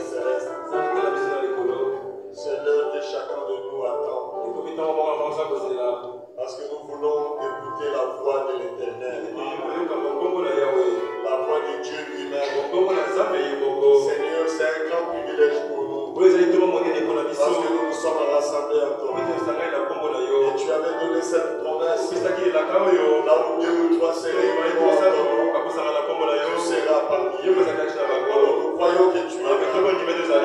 céleste. C'est l'heure que chacun de nous attend. Parce que nous voulons écouter la voix de l'Éternel. La voix de Dieu lui-même. Seigneur, c'est un grand privilège pour nous. Parce que nous nous sommes rassemblés en ton nom. Et tu avais donné cette promesse. Là où deux ou trois seront réunis en ton nom, tu seras parmi eux. Alors nous croyons que tu es là.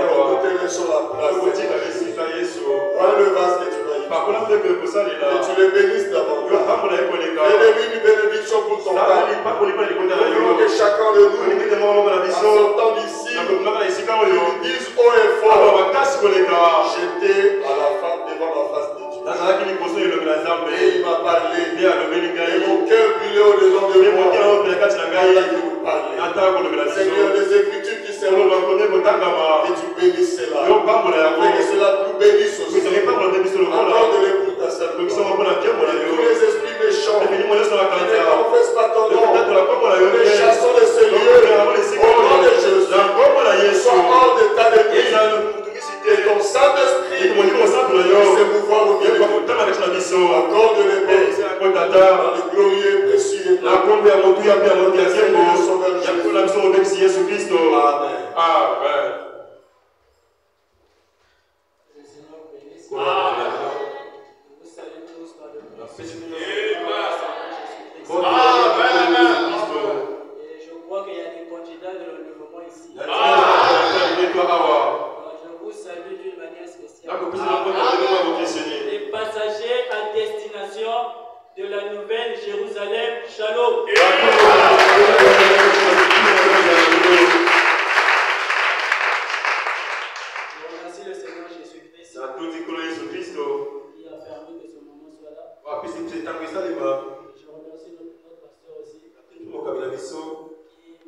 Alors nous te laissons la place. Prends le vase que tu vas y faire. Que tu le bénisses davantage. Fais-lui une bénédiction pour ton peuple. Nous voulons que chacun de nous, en sortant d'ici, nous dise haut et fort, j'étais à la face devant la face de Dieu. Et il m'a parlé. Et mon cœur brûlait au-dedans de moi. Seigneur, les écritures qui seront que tu bénisses cela. Et que cela nous bénisse aussi. Accorde-les pour ta service. Tous les esprits méchants qui ne confessent pas ton nom, nous les chassons de ce lieu. Au nom de Jésus, sois hors d'état de vie. Et ton Saint-Esprit se mouvoir au milieu. Accorde-les dans le glorieux et précieux. Amen. Amen. Et je crois qu'il y a des candidats de l'enlèvement ici. Je vous salue d'une manière spéciale. Les passagers à destination de la nouvelle Jérusalem, Shalom. Je remercie le Seigneur Jésus-Christ qui a permis que ce moment soit là. Je remercie notre pasteur aussi qui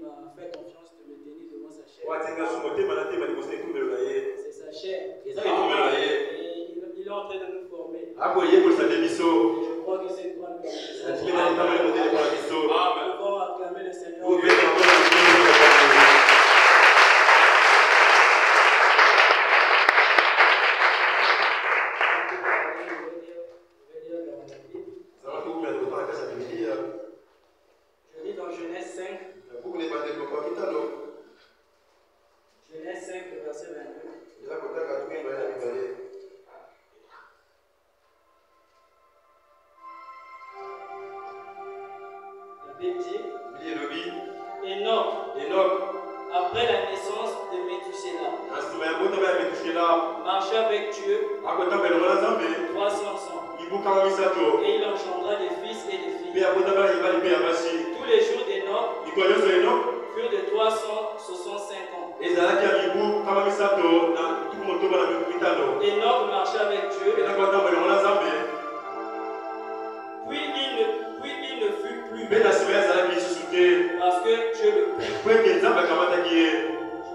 m'a fait confiance de me tenir devant sa chair. C'est sa chair. Et il est en train de nous former. Je crois que c'est toi le Nous pouvons acclamer le Seigneur. Je lis dans Genèse 5. Genèse 5, le verset 22. La Bible dit Enoch, après la naissance de Méthusélah, marcha avec Dieu 300 ans. Et il engendra des fils et des filles. Tous les jours d'Enoch furent de 365 ans. Enoch marcha avec Dieu. Puis il ne fut plus. Parce que Dieu le prit.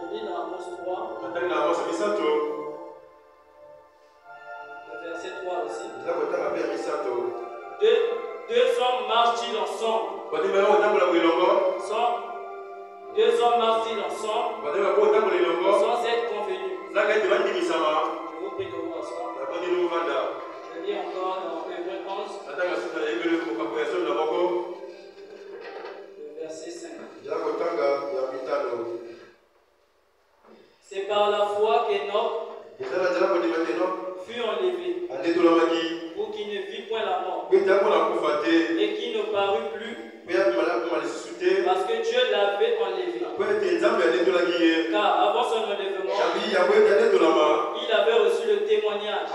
Je lis dans Amos 3. Le verset 3 aussi. Deux hommes marchent-ils ensemble? Deux hommes marchent-ils ensemble sans être convenus? Je vous prie de vous asseoir. Je lis encore dans Hébreux 11. Le verset 5. C'est par la foi qu'Enoch fut enlevé pour qu'il ne vit point la mort et qu'il ne parut plus parce que Dieu l'avait enlevé. Car avant son enlèvement, il avait reçu le témoignage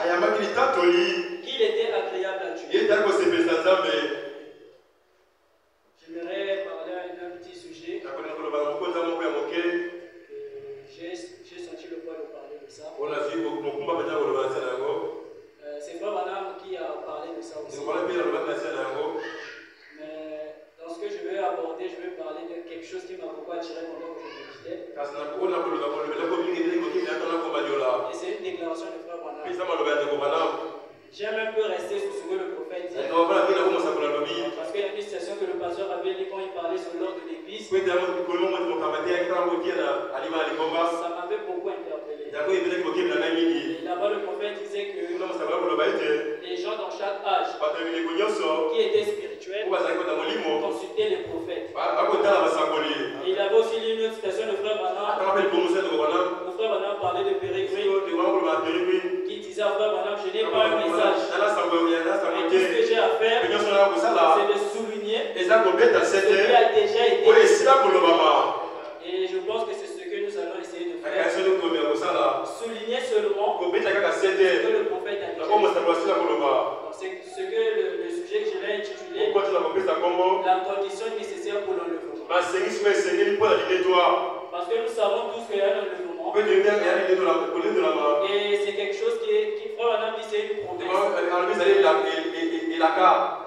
qu'il était agréable à Dieu. J'aimerais parler d'un petit sujet. J'ai senti le poids de parler de ça. C'est Frère Branham qui a parlé de ça aussi. Mais dans ce que je vais aborder, je vais parler de quelque chose qui m'a beaucoup attiré pendant que je méditais. Et c'est une déclaration de Frère Branham. J'aime un peu rester sur ce que le prophète dit. Parce qu'il y a une citation que le pasteur avait dit quand il parlait sur l'ordre de l'église. Ça m'avait beaucoup intéressé. Et là-bas, le prophète disait que les gens dans chaque âge qui étaient spirituels consultaient les prophètes. Et il avait aussi lu une autre citation de Frère Branham. Le Frère Branham parlait de Pérégrine qui disait à Frère Branham, je n'ai pas un message. Mais tout ce que j'ai à faire, c'est de souligner ce qui a déjà été. Et je pense que c'est ce que nous allons essayer de faire. Souligner seulement ce que le prophète a déjà dit. C'est ce que le sujet que je l'ai intitulé la condition nécessaire pour l'enlèvement. Parce que nous savons tous qu'il y a un enlèvement. Et c'est quelque chose qui Frère Branham dit, c'est une promesse.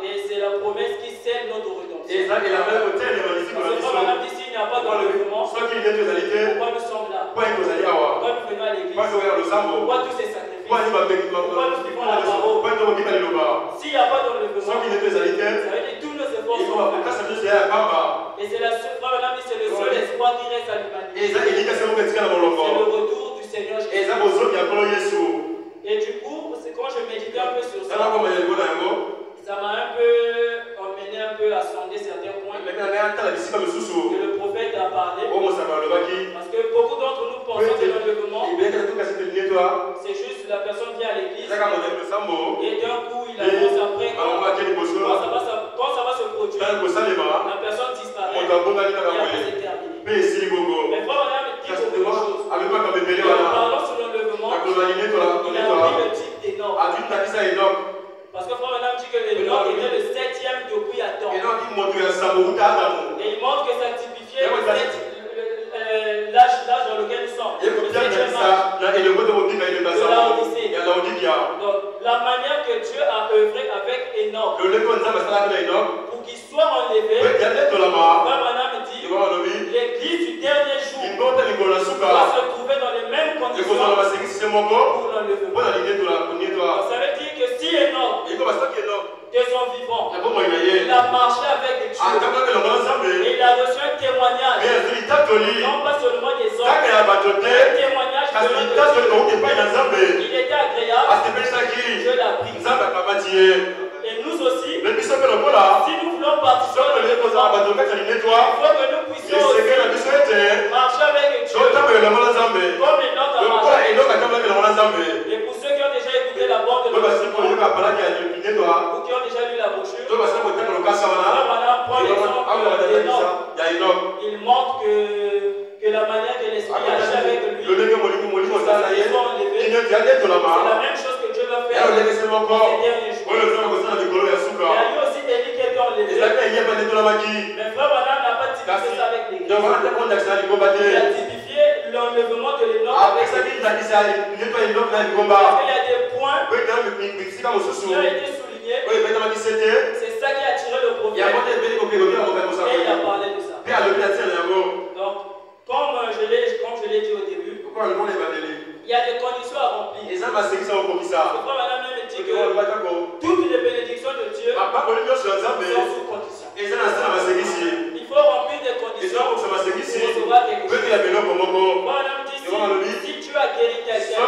Et c'est la promesse qui scelle notre rédemption. Parce que Frère Branham dit, s'il n'y a pas d'enlèvement, pourquoi nous sommes là? Pourquoi nous venons à l'église? Pourquoi tous ces sacrifices? Pourquoi nous suivons la parole? S'il n'y a pas d'enlèvement, ça veut dire tous nos efforts sont faits. Et c'est la seule, Frère Branham dit, c'est le seul espoir qui reste à l'humanité. C'est le retour du Seigneur Jésus. Et du coup, quand je méditais un peu sur ça, ça m'a un peu emmené à sonder certains points que le prophète a parlé. Parce que beaucoup d'entre nous pensent que l'enlèvement, c'est juste la personne vient à l'église et d'un coup il annonce après quand ça va se produire, la personne disparaît et après c'est terminé. Mais Frère Branham dit beaucoup de choses. En parlant sur l'enlèvement, il a pris le type d'Enoch. Parce que Frère Branham dit que Enoch était le 7e depuis Adam. Et il montre que ça typifiait l'âge dans lequel nous sommes. Le 7e âge de la Odyssée. Donc, la manière que Dieu a œuvré avec Enoch pour qu'il soit enlevé, Frère Branham dit l'église du dernier jour va se trouver dans les mêmes conditions pour l'enlèvement. Ça veut dire que si Enoch, de son vivant, il a marché avec Dieu et il a reçu un témoignage, non pas seulement des hommes, mais un témoignage de Dieu. Il était agréable, Dieu l'a pris. Et nous aussi, si nous voulons participer à l'enlèvement, il faut que nous puissions aussi marcher avec Dieu comme Enoch a marché. Et pour ceux qui ont déjà écouté la bande de l'enlèvement ou qui ont déjà lu la brochure, il montre que la manière que l'esprit agit avec lui, c'est la même chose que Dieu va faire ces derniers jours. Il y a eu aussi Élie qui était enlevé. Mais Frère Branham n'a pas typifié ça avec l'église. Il a typifié l'enlèvement de l'Enoch avec l'église. Parce qu'il y a des points qui ont été soulignés. C'est ça qui a attiré le prophète. Et il a parlé de ça. Donc, comme je l'ai dit au début, il y a des conditions à remplir. Parce que Frère Branham même dit que toutes les bénédictions de Dieu sont sous condition. Il faut remplir des conditions pour recevoir quelque chose. Frère Branham dit si tu as guéri quelqu'un sur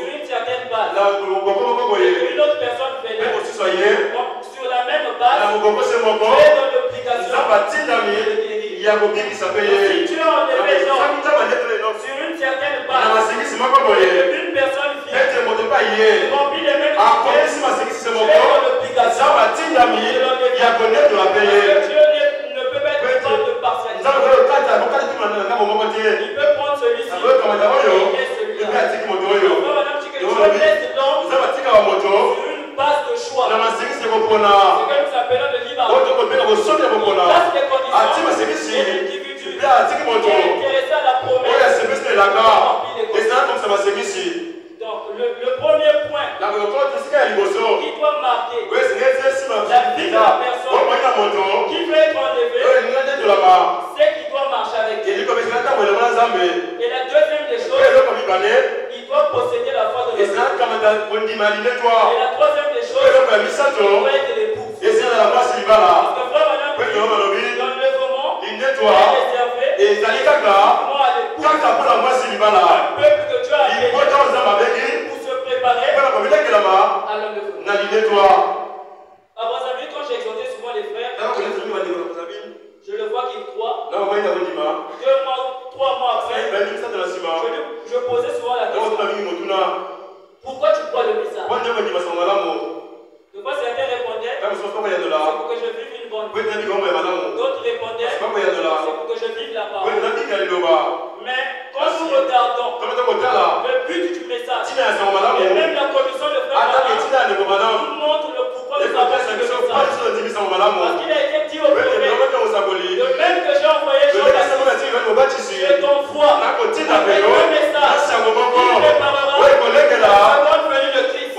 une certaine base et une autre personne venait sur la même base, tu es dans l'obligation de guérir. Si tu as enlevé sur une certaine base et une personne vient remplit les mêmes critères, tu es dans l'obligation de l'enlever. Dieu ne peut pas être dans de partialité. Il peut prendre celui-ci et celui-là. Dieu laisse l'homme sur une base de choix. Ce que nous appelons le libre arbitre. Parce les conditions et l'individu qui est intéressé à la promesse. Donc le premier point qui doit marquer la vie de la personne qui veut être enlevée, c'est qu'il doit marcher avec Dieu. Et la deuxième des choses, il doit posséder la foi de Dieu. Et la troisième des choses, il doit être l'époux. Parce que Frère Branham dit l'enlèvement est réservé uniquement à l'époux. Un peuple À Brazzaville, quand j'ai exhorté souvent les frères, je le vois qu'il croit. 2 mois, 3 mois après, je posais souvent la question. Pourquoi tu crois le message? De fois, certains répondaient, c'est pour que je vive une bonne vie. D'autres répondaient, c'est pour que je vive la parole. Mais quand nous regardons le but du message, et même la commission de frère nous montre le pourquoi nous avons fait le message. Parce qu'il a été dit au prophète, de même que j'ai envoyé Jean-Baptiste, je t'envoie avec le message qui préparera la seconde venue de Christ.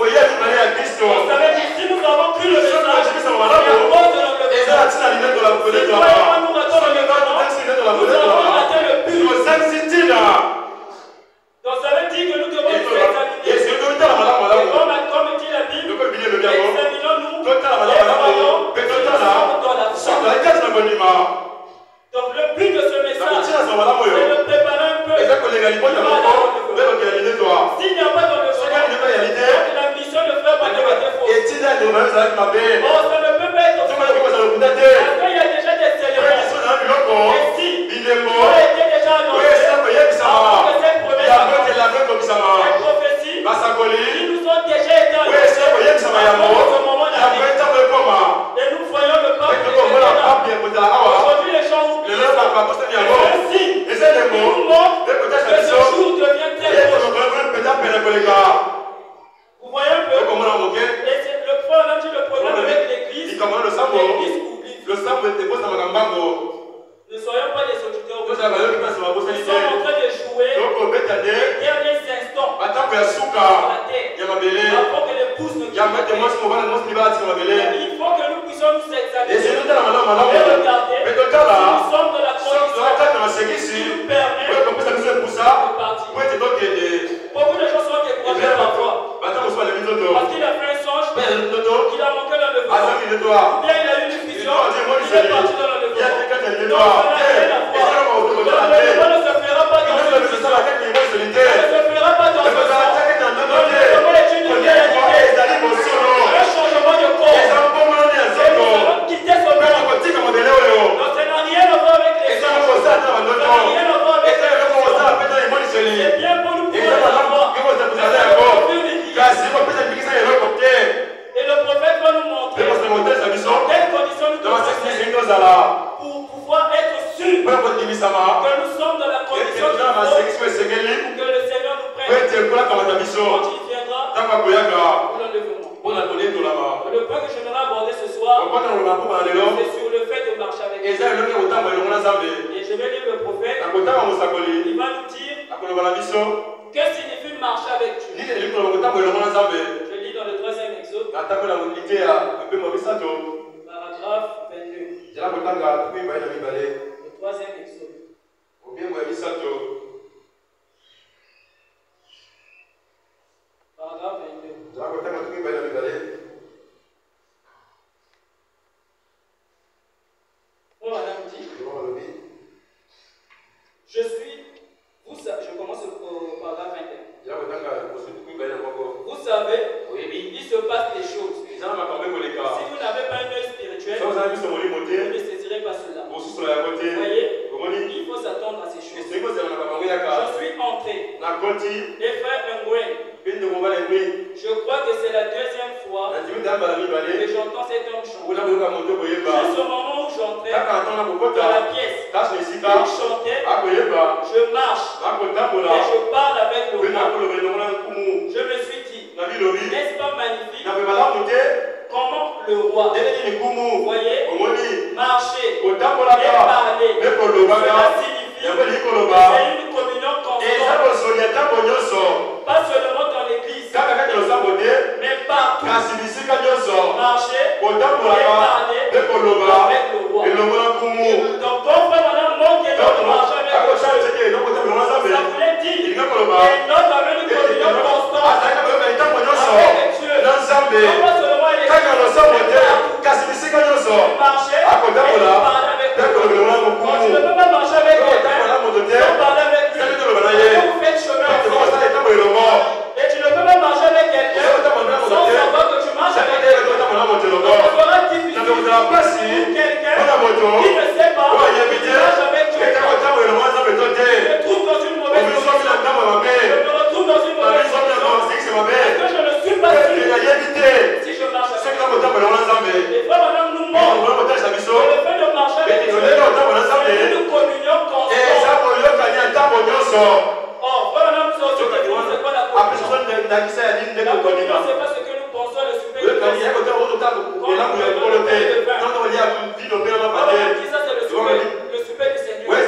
On savait que si nous avons cru le message, et à cause de l'enlèvement, si toi et moi nous ratons l'enlèvement, nous avons raté le but. Donc ça veut dire que nous devons nous examiner. Et comme dit la Bible, examinons-nous et voyons si nous sommes dans la foi. Donc le but de ce message, c'est de préparer un peu. S'il n'y a pas d'enlèvement, la mission de frère va être fausse. Oh, ça ne peut pas être faux. Parce qu'il y a déjà des éléments. Et si il a été déjà annoncé, avant que cette promesse cette prophétie, ils nous ont déjà été annoncés avant que ce moment n'arrive. Et nous voyons le pape qui est là. Aujourd'hui, les gens oublient ça. C'est un signe qui nous montre que ce jour devient très proche. Vous voyez un peu? Et c'est le problème avec l'église. L'église oublie. Ne soyons pas des auditeurs. Nous sommes en train de jouer les derniers instants sur la terre. Avant que l'épouse ne quitte la terre. Il faut que nous puissions nous examiner et regarder si nous sommes dans la condition qui nous permet de partir. Beaucoup de gens sont découragés parfois. Parce qu'il a fait un songe, qu'il a manqué l'enlèvement. Ou bien il a eu une vision, il est parti dans l'enlèvement. Donc on n'a rien à voir. L'enlèvement ne se fera pas dans ce sens. Ne se fera pas dans ce sens. L'enlèvement est une réalité. Un changement de corps. Et nous allons quitter ce monde. Donc ça n'a rien à voir avec les songes. Ça n'a rien à voir avec les songes. C'est bien pour nous pouvoir savoir. Et le prophète va nous montrer dans quelles conditions nous devons faire pour pouvoir être sûrs que nous sommes dans la condition qu'il faut pour que le Seigneur nous prenne quand il viendra pour l'enlèvement. Le point que j'aimerais aborder ce soir, c'est sur le fait de marcher avec Dieu. Et je vais lire le prophète, il va nous dire que signifie marcher avec Dieu. Je lis dans le 3e Exode, paragraphe 22. Le 3e Exode. Paragraphe 22. Oh, madame dit, je commence au paragraphe 21. Vous savez, il se passe des choses. Si vous n'avez pas un œil spirituel, vous ne saisirez pas cela. Vous voyez, il faut s'attendre à ces choses. Je suis entré. Les frères Ngwen, je crois que c'est la 2e fois que j'entends cet homme chanter. Juste au moment où j'entrais dans la pièce, il chantait, je marche et je parle avec le roi. Je me suis dit, n'est-ce pas magnifique comment le roi, vous voyez, marcher et parler, cela signifie que c'est une communion constante, pas seulement dans l'église, mais partout, marcher et parler avec le roi. Donc quand frère madame montre que l'autre marche avec le Dieu, ça voulait dire que l'autre avait une communion constante avec Dieu. Non pas seulement à l'église, mais partout. Marcher et parler avec le roi. Donc tu ne peux pas marcher avec quelqu'un sans parler avec lui. Vous faites chemin ensemble. Et tu ne peux pas marcher avec quelqu'un sans savoir que tu marches avec quelqu'un. communion, c'est pas ce que nous pensons, le super du Christ. Ça, c'est le super du Seigneur. Mais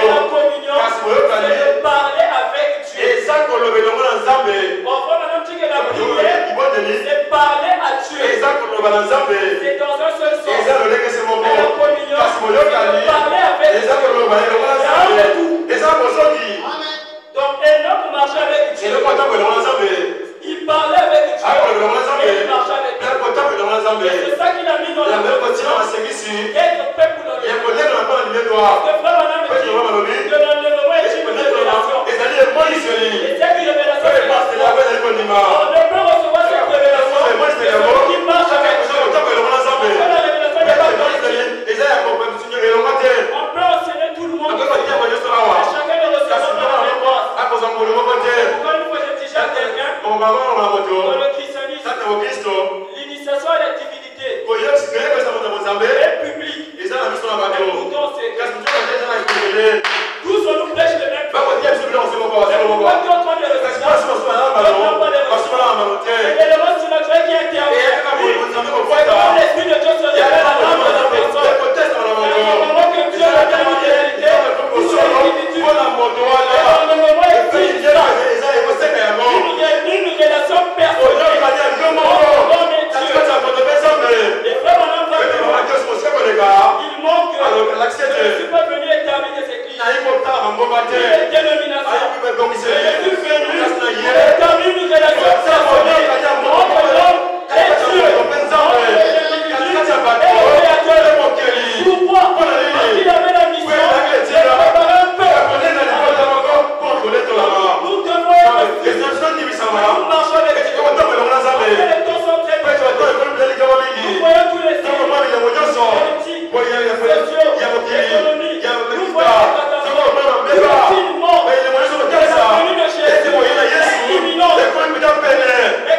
la communion, c'est de parler avec Dieu. Parfois, maintenant, tu dis que la prière, c'est parler à Dieu. C'est dans un seul sens. Mais la communion, c'est de parler avec Dieu. Donc, Enoch marchait avec Dieu. Il parlait avec Dieu. Et il marchait avec Dieu. C'est ça qu'il a mis dans la Bible. Être prêt pour l'enlèvement. Parce que frère Madame me dit que l'enlèvement est une révélation. Et cette révélation, on ne peut recevoir cette révélation que celui qui marche avec Dieu. Parce que la révélation n'est pas politique. On peut enseigner tout le monde. Et chacun ne recevra pas la même grâce. Pourquoi une fois j'ai dit à quelqu'un dans le christianisme, l'initiation à la divinité est publique. Et pourtant c'est tous on nous prêche le même. Pourquoi tu es en train de recevoir l'élément surnaturel qui intervient? L'esprit de Dieu se révèle à l'âme de la personne. Le moment que Dieu révèle une réalité pour son individu, le moment est une relation personnelle. Et frère, il manque je ne suis pas venu établir des églises, des dénominations. Je suis venu établir une relation personnelle entre l'homme et Dieu, entre l'individu et le Créateur. Pourquoi? Parce qu'il avait la mission de préparer un peuple. Nous devons être nous marchons avec Dieu. Parce que les temps sont très petits. Nous voyons tous les signes politiques, sociaux, économiques. Nous voyons les catastrophes, le confinement, la venue de Jésus, imminente. Et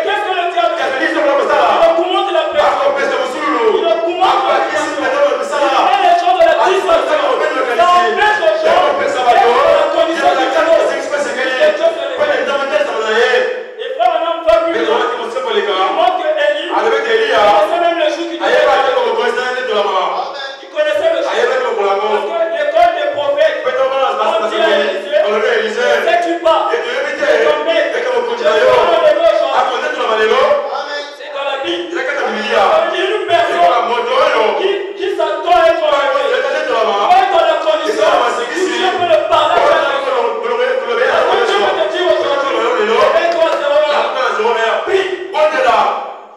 qu'est-ce que le diable fait? Il augmente la pression. Il augmente la pression. Il met les gens de la distraction. Ça empêche aux gens d'être dans la condition du chaos. Et frère, on n'a pas vu. Il montre que Élie connaissait même le jour qui devait. Il connaissait le jour. Parce que l'école des prophètes, on dit à Élisée, ne sais-tu pas que ton maître, je vais enlever aux gens. C'est dans la Bible. Il y a une personne qui s'attend à être enlevée. Doit être dans la condition où Dieu peut le parler à la personne. Parce que Dieu peut te dire aujourd'hui, réveille-toi à 0h. Prie.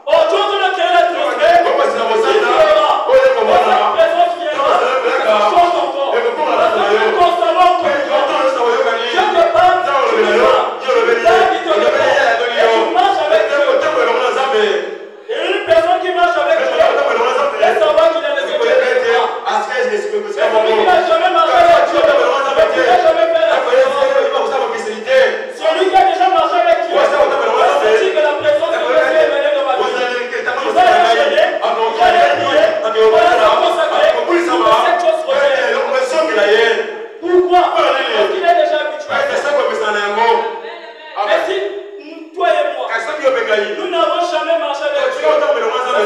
Aujourd'hui, on a créé la tristesse. Il pleura. Sa présence viendra. Change ton corps. Parce que Dieu constamment en communion. Dieu te parle, tu le vois. Il te répond. Et tu marches avec Dieu. Et une personne qui marche avec Dieu, elle savoir qu'il a les épaules. C'est celui qui n'a jamais marché avec Dieu. Il n'a jamais fait la présence. Celui qui a déjà marché avec Dieu, c'est dit que la présence de Dieu est venue dans ma vie. Il va l'enchaîner, il va les prier, il va la consacrer, pour que cette chose revienne. Pourquoi? Parce qu'il est déjà habitué. Mais si toi et moi, nous n'avons jamais marché avec Dieu, ça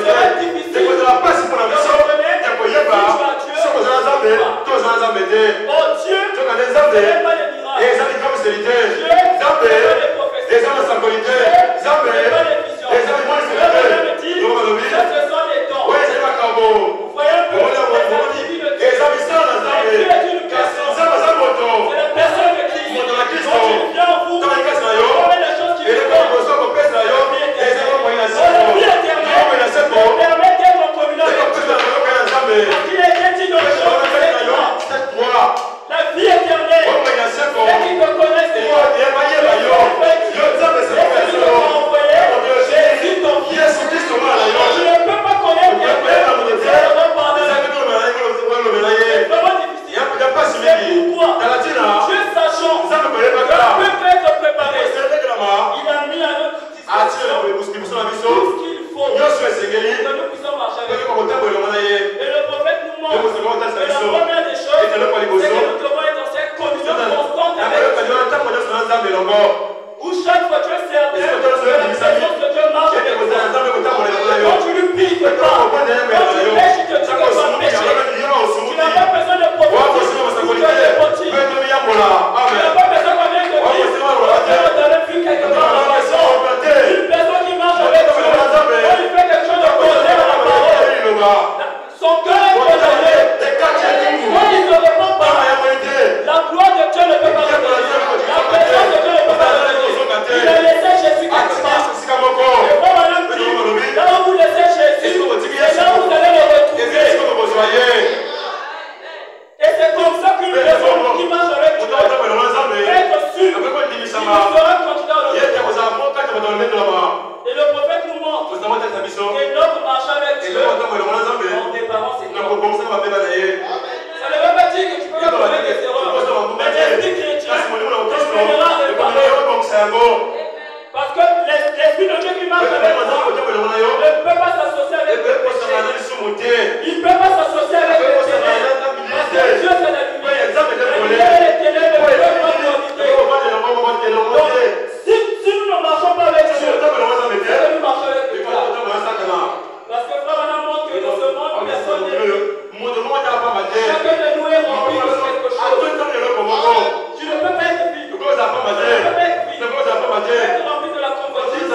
serait difficile de reconnaître si tu as Dieu. Oh Dieu, tu n'aimes pas les miracles. Dieu, tu n'aimes pas les prophéties. Dieu, tu n'aimes pas les visions. Dieu me dit, ce sont les dons. Vous voyez un peu l'activité de Dieu. Et Dieu est une personne. C'est la personne de Christ. Donc il vient en vous. Combien de choses qui vous donnent. La vie éternelle permet d'être en communion avec Dieu. Parce qu'il est dit dans le chant de cette loi. La vie éternelle, c'est qui te connaissent toi. Et Dieu t'a envoyé Jésus ton fils. Je ne peux pas connaître quelqu'un qui ne va pardonner. C'est vraiment difficile. C'est pourquoi Dieu sachant que le peuple peut être préparé, il a mis à notre disposition tout ce qu'il faut pour que nous puissions marcher avec lui. Et le prophète nous montre que la première des choses, c'est que nous devons être dans cette communion constante avec Dieu. Où chaque fois tu es seras candidat au royaume. Et le prophète nous montre que l'homme marche avec Dieu en déparant ses corps. Ça ne veut pas dire que tu peux pas commettre des erreurs. Mais l'esprit chrétien t'emmènera à réparer. Parce que l'esprit de Dieu qui marche avec toi ne peut pas s'associer avec le péché. Il ne peut pas s'associer avec le ténèbres. Parce que Dieu c'est la lumière. Les ténèbres ne peuvent pas profiter. Donc, si nous ne marchons pas avec Dieu, c'est que nous marchons avec le diable. Parce que frère Madame montre que dans ce monde, personne n'est libre. Chacun de nous est rempli de quelque chose. Tu ne peux pas être vide. Tu ne peux pas être vide. Tu peux être rempli de la convoitise.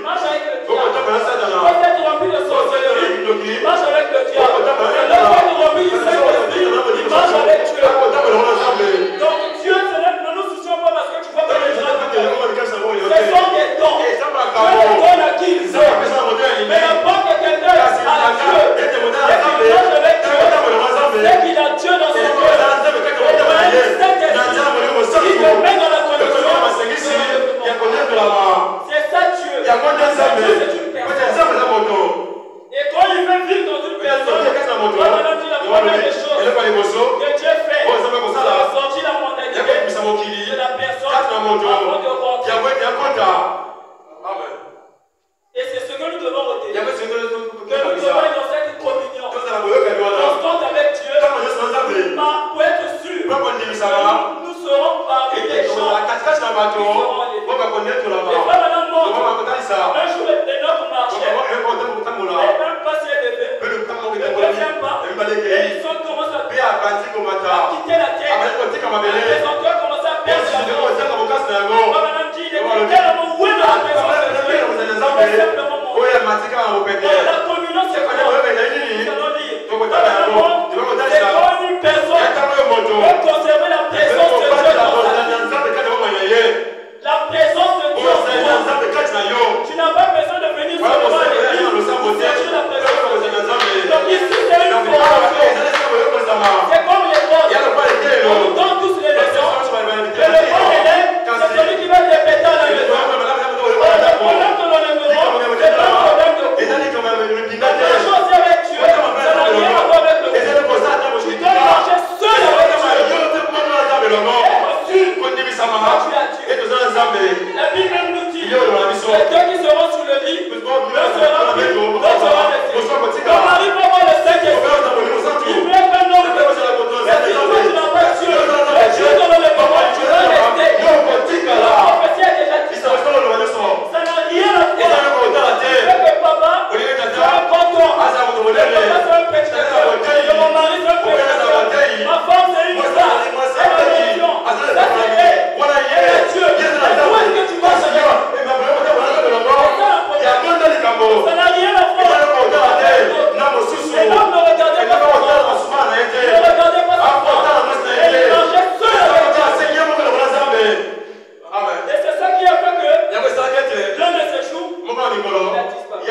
Marche avec le diable. Tu peux être rempli de sorcellerie. Marche avec le diable. Et l'homme est rempli du Saint-Esprit. Il marche avec Dieu. Donc Dieu, ne nous soucions pas parce que tu vois que les gens ce sont des dons. Dieu les donne à qui il veut. Mais la porte que quelqu'un a à Dieu, et qu'il marche avec Dieu, c'est qu'il a Dieu dans son cœur. Il te met dans la condition. C'est ça Dieu. Dieu c'est une personne. Et quand il veut vivre dans une personne, maintenant dit la première des choses que Dieu fait, c'est sortir la mondanité de la personne avant de rentrer. Et c'est ce que nous devons retenir. Que nous devons être dans cette communion constante avec Dieu pour être sûr que nous serons parmi les gens qui seront enlevés. Et pas maintenant montre, un jour Enoch marchait, et même pas s'est levé, ne revient pas, et ils commencent à quitter la terre. Les auteurs commencent à perdre la mort. Madame dit, il était tellement oué dans la présence de Dieu. Simplement mon la communion, c'est quoi? Nous allons lire. C'est quand une personne peut conserver la présence de Dieu dans sa vie. La présence de Dieu en toi. Tu n'as pas besoin de venir seulement à l'église. C'est la présence de Dieu. Donc ici, c'est une formation. C'est comme les potes. On nous donne tous les leçons. Mais le bon élève, c'est celui qui va le répéter à la maison. Le problème de l'enlèvement, c'est pas un problème de couple. La chose avec Dieu, ça n'a rien à voir avec le couple. Tu dois marcher seul avec Dieu. La Bible même nous dit, les deux qui seront sous le lit, l'un sera pris, l'autre sera laissé. Ton mari peut avoir le Saint-Esprit. Il peut être un homme de Dieu. Mais si toi tu n'as pas Dieu, le Dieu de l'enlèvement, tu vas rester. La prophétie a déjà dit ça. Ça n'a rien à voir. Avec que papa, c'est un canton. Le papa c'est un prédicateur. Mon mari c'est un prédicateur. Ma femme c'est une star. C'est ma religion. Ça c'est Dieu. Où est-ce que tu vas, Seigneur? Ça n'a rien à voir. Et l'homme ne regardait pas son enfant. Il ne regardait pas son enfant. Et il marchait seul avec Dieu. Et c'est ça qui a fait que l'un de ces jours, il a disparu.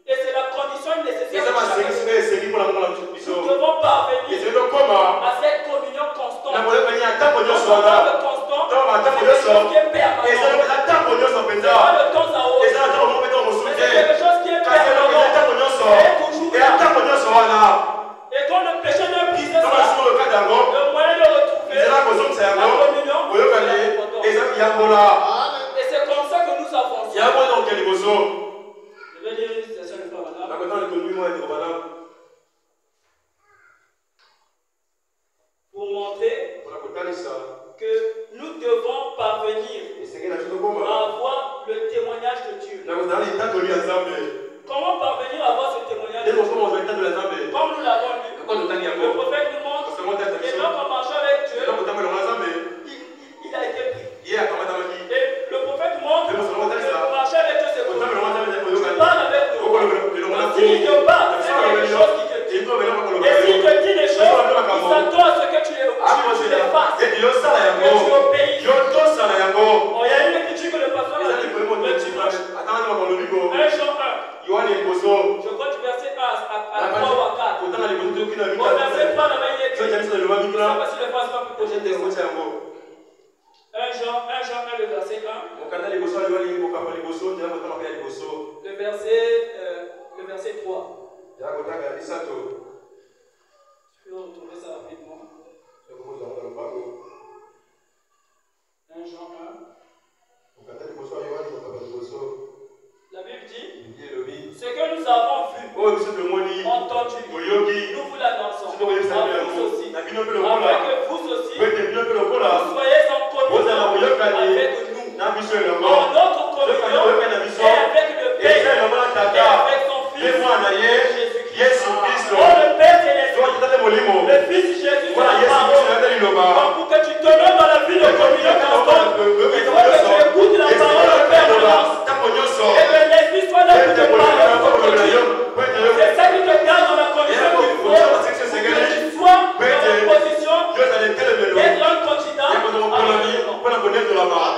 Et c'est la condition nécessaire. Nous devons parvenir à cette communion constante. Quand on parle de constant, c'est quelque chose qui est permanent. C'est pas de temps à autre. Mais c'est quelque chose qui est permanent. Et toujours là. Et quand le péché ne brise ça, le moyen de retrouver la communion, c'est important. Et c'est comme ça que nous avançons. Je vais dire une citation de Frère Madame. Pour montrer que nous devons parvenir à avoir le témoignage de Dieu. Comment parvenir à avoir ce témoignage de Dieu? Comme nous l'avons lu, le prophète nous montre, et donc en marchant avec Dieu, il a été pris. Et le prophète montre que marcher avec Dieu, c'est quoi? Tu parles avec nous. S'il te parle, c'est quelque chose qui te dit. Et s'il te dit des choses, il s'attend à ce que tu les fasses. Que tu obéisses. le verset 1. Le verset 3. Tu peux retrouver ça rapidement. 1 Jean 1. La Bible dit ce que nous avons vu, entendu, nous vous l'annonçons. À vous aussi. Afin que vous aussi, vous soyez en communion avec nous. En notre communion et avec le Père et avec son Fils Jésus-Christ. Oh, le Père céleste, le Fils Jésus, c'est la parole. Donc, pour que tu te mettes dans la vie de communion constante, il faut que tu écoutes la parole en permanence. Et que l'Esprit soit là pour te parler. C'est ça qui te garde dans la communion qu'il faut. Pour que tu sois dans la position d'être un candidat à l'enseignement.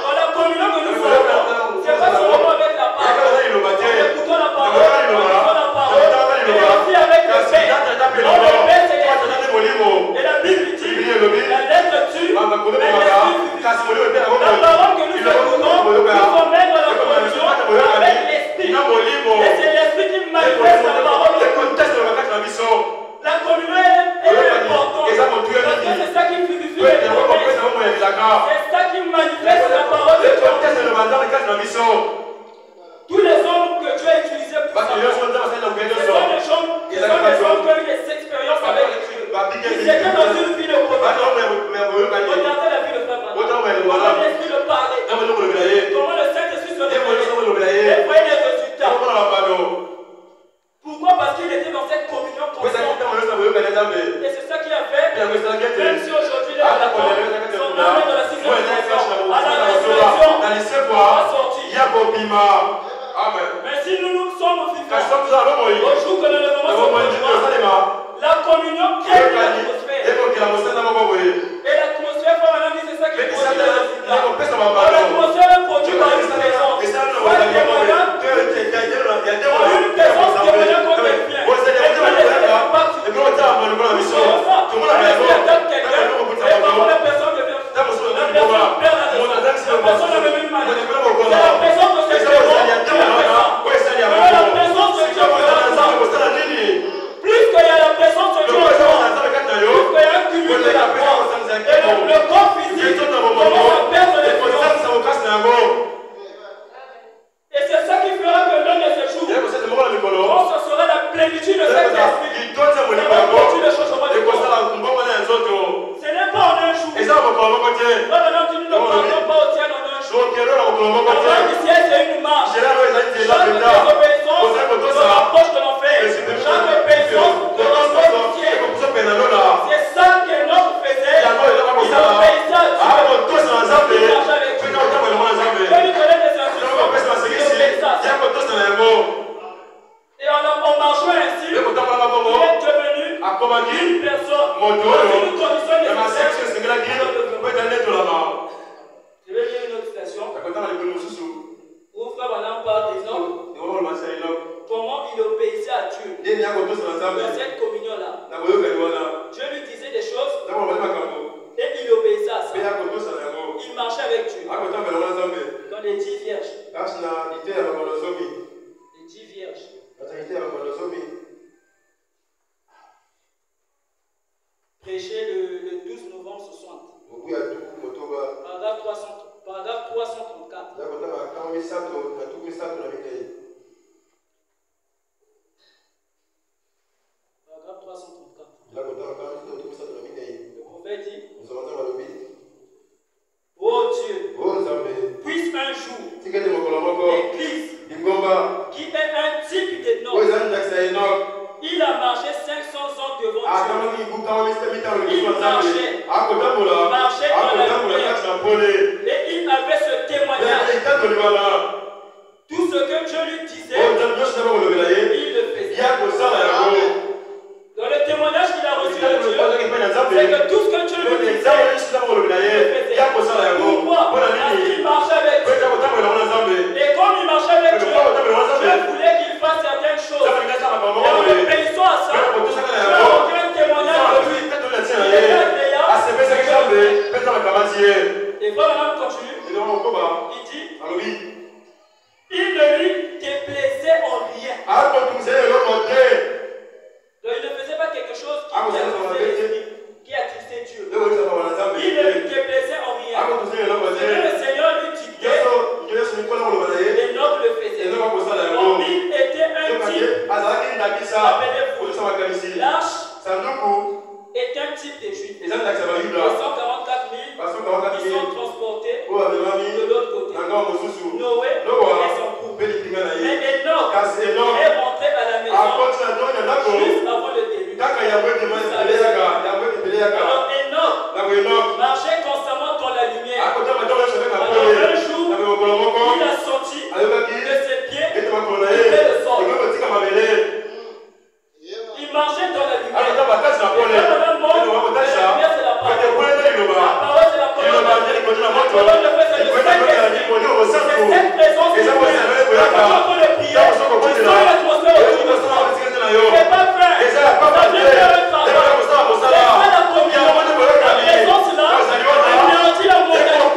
Dans la communion que nous faisons, c'est pas seulement avec la parole. En écoutant la parole, en écoutant la parole, mais aussi avec le Père. Dans le Père, c'est l'Esprit. Et la Bible dit, la lettre tue, mais l'Esprit vivifie. La parole que nous écoutons, nous sommes même dans la communion avec l'Esprit. Et c'est l'Esprit qui manifeste la parole. La communion est importante. Parce que c'est ça qui vivifie les promesses. C'est ça qui manifeste la parole de Dieu. Tous les hommes que Dieu a utilisés pour ça, ce sont des gens qui ont eu des expériences avec Dieu. Ils étaient dans une vie de communion. Regardez la vie de Frère Branham. Comment l'Esprit le parlait. Comment le Saint-Esprit se révélait. Et voyait les résultats. Pourquoi? Parce qu'il était dans cette communion constante. Et c'est ça qui a fait, même si aujourd'hui les attends sont amenés dans la sixième dimension, à la résurrection, on va sortir. Mais si nous sommes vivants, au jour que le lèvement se produira, la communion crée l'atmosphère. Et l'atmosphère, c'est ça qui produit le résultat. L'atmosphère produit par une présence. Soit témoignant, une présence témoignant quand elle vient. Et c'est ça qui fera que l'un de ces jours, quand ce sera la plénitude de cet esprit, ça va produire le changement de corps. Ce n'est pas en un jour. Maintenant, nous ne partons pas au ciel en un jour. Avant du ciel, c'est une marche. Chaque désobéissance se rapproche de l'enfer. Chaque obéissance se rapproche du ciel. C'est ça que l'homme faisait. Il obéissait à Dieu. Il marchait avec Dieu. Je lui donnais des instructions. Il obéissait à ça. Et en marchant ainsi, il est devenu une personne dans une condition nécessaire. Je vais lire une autre citation où Frère Branham parle des hommes, comment il obéissait à Dieu dans cette communion-là. Dieu lui disait des choses et il obéissait à ça. Il marchait avec Dieu dans les 10 vierges. Les 10 vierges. Prêché le 12 novembre 60. Paragraphe 334. Paragraphe 334. Le prophète dit, oh Dieu, puisse un jour l'Église, qui est un type d'Enoch, il a marché 500 ans devant Dieu. Il marchait dans la lumière. Et il avait ce témoignage. Tout ce que Dieu lui disait, il le faisait. Dans le témoignage qu'il a reçu de Dieu, c'est que tout ce que Dieu lui disait, il le faisait. Pourquoi? Parce qu'il marchait avec Dieu. Et comme il marchait avec Dieu, Dieu voulait qu'il fasse certaines choses. Et en obéissant à ça, Dieu a aucun témoignage de lui. Il était agréable. Et voilà, on continue. Il dit, il ne lui déplaisait en rien. Donc il ne faisait pas quelque chose qui attristait Dieu. Il ne lui déplaisait en rien. Ce que le Seigneur lui dictait, Enoch le faisait. Donc il était un type, rappelez-vous, l'arche est un type des Juifs. Les 144 000, ils sont transportés de l'autre côté. Noé et son couple. Mais Enoch est rentré à la maison juste avant le début. Alors Enoch marchait constamment dans la lumière. Alors un jour, il a senti de ses pieds toucher le sol. Il marchait dans la lumière. Et pendant un moment, la lumière c'est la parole. La parole c'est la parole. La parole de fait c'est le Saint-Esprit. C'est cette présence qui vient. Quand on entend le prière, tu sens l'atmosphère autour de toi. C'est pas fait. Ça vient faire un travail. C'est pas la communion. La présence là, elle néantit la mondialité.